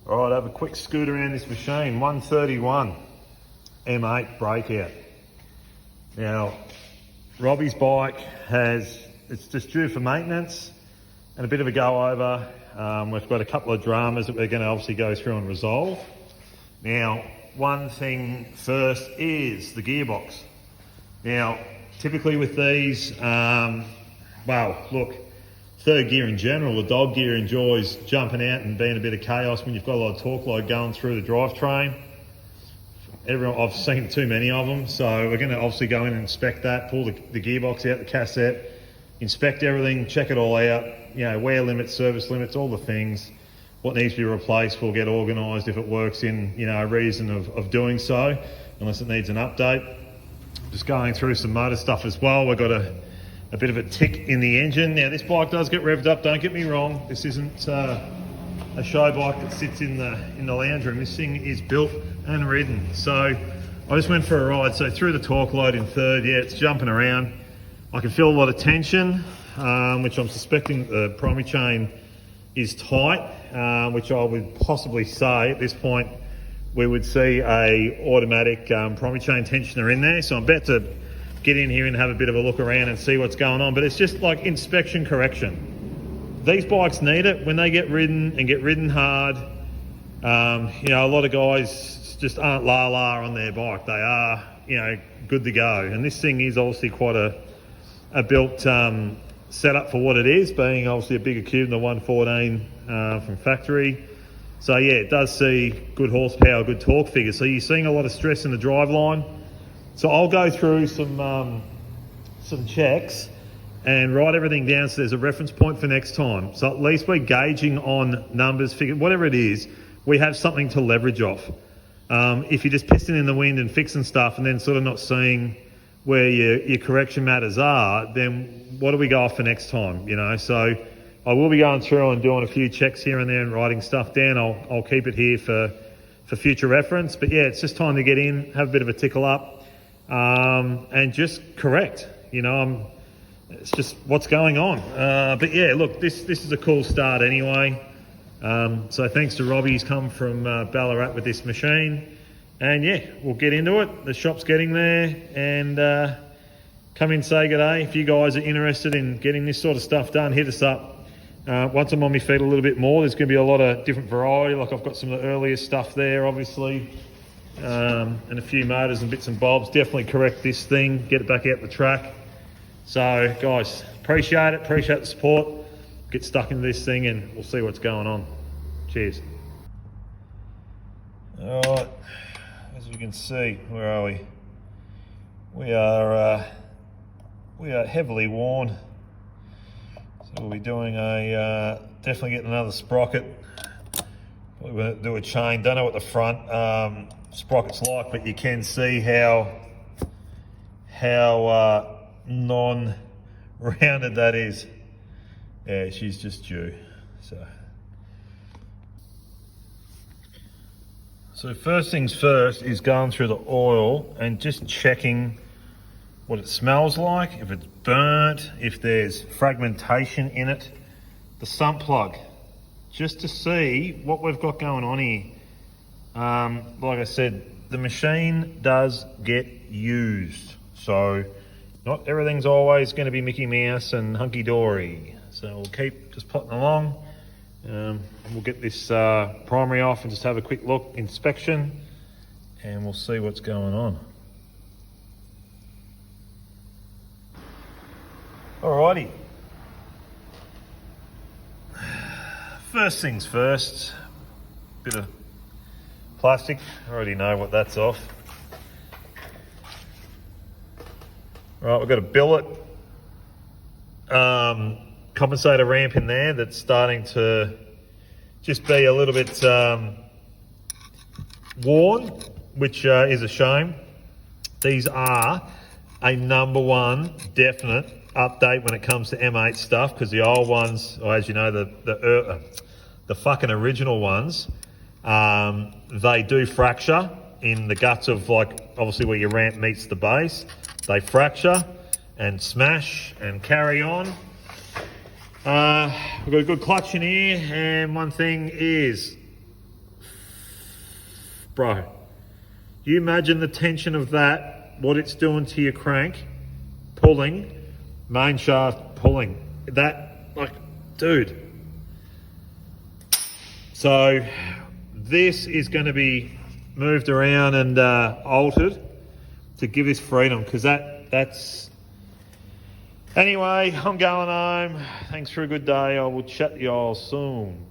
All right, have a quick scoot around this machine. 131 M8 Breakout. Now, Robbie's bike it's just due for maintenance and a bit of a go over. We've got a couple of dramas that we're going to obviously go through and resolve. Now, one thing first is the gearbox. Now, typically with these, well, look, third gear in general, the dog gear enjoys jumping out and being a bit of chaos when you've got a lot of torque load going through the drivetrain. I've seen too many of them, so we're going to obviously go in and inspect that, pull the gearbox out, the cassette, inspect everything, check it all out, wear limits, service limits, all the things. What needs to be replaced will get organised if it works in, a reason of doing so, unless it needs an update. Just going through some motor stuff as well. We've got a bit of a tick in the engine. Now, this bike does get revved up, don't get me wrong. This isn't a show bike that sits in the lounge room. This thing is built and ridden. So I just went for a ride. So through the torque load in third, it's jumping around. I can feel a lot of tension, which I'm suspecting the primary chain is tight, which I would possibly say at this point we would see a automatic primary chain tensioner in there. So I'm about to get in here and have a bit of a look around and see what's going on, but it's just like inspection correction. These bikes need it when they get ridden and get ridden hard. A lot of guys just aren't la on their bike. They are, good to go. And this thing is obviously quite a built setup for what it is, being obviously a bigger cube than the 114 from factory. So yeah, it does see good horsepower, good torque figures. So you're seeing a lot of stress in the driveline. So I'll go through some checks and write everything down so there's a reference point for next time. So at least we're gauging on numbers, figure, whatever it is, we have something to leverage off. If you're just pissing in the wind and fixing stuff and then sort of not seeing where your correction matters are, then what do we go off for next time? So I will be going through and doing a few checks here and there and writing stuff down. I'll keep it here for future reference. But yeah, it's just time to get in, have a bit of a tickle up. And just correct, it's just what's going on. But yeah, look, this is a cool start anyway. So thanks to Robbie, he's come from Ballarat with this machine. And yeah, we'll get into it. The shop's getting there, and come in, say good day. If you guys are interested in getting this sort of stuff done, hit us up. Once I'm on my feet a little bit more, there's going to be a lot of different variety. Like I've got some of the earliest stuff there, obviously. And a few motors and bits and bobs. Definitely correct this thing, get it back out the track. So guys, appreciate the support. Get stuck into this thing and we'll see what's going on. Cheers. All right, as you can see, where are we? We are heavily worn. So we'll be doing definitely getting another sprocket. Probably going to do a chain, don't know what the front sprocket's like, but you can see how non-rounded that is. Yeah, she's just due. So first things first is going through the oil and just checking what it smells like, if it's burnt, if there's fragmentation in it. The sump plug, just to see what we've got going on here. Like I said, the machine does get used, so not everything's always going to be Mickey Mouse and hunky-dory. So we'll keep just plodding along. We'll get this primary off and just have a quick look, inspection, and we'll see what's going on. Alrighty. First things first, bit of plastic. I already know what that's off. Right, we've got a billet compensator ramp in there that's starting to just be a little bit worn, which is a shame. These are a number one definite update when it comes to M8 stuff, because the old ones, or as you know, the fucking original ones, they do fracture in the guts of, like, obviously where your ramp meets the base. They fracture and smash and carry on. We've got a good clutch in here, and one thing is Bro, you imagine the tension of that, what it's doing to your crank, pulling, main shaft pulling. That, like, dude. So this is going to be moved around and altered to give this freedom, because that's... Anyway, I'm going home. Thanks for a good day. I will chat to you all soon.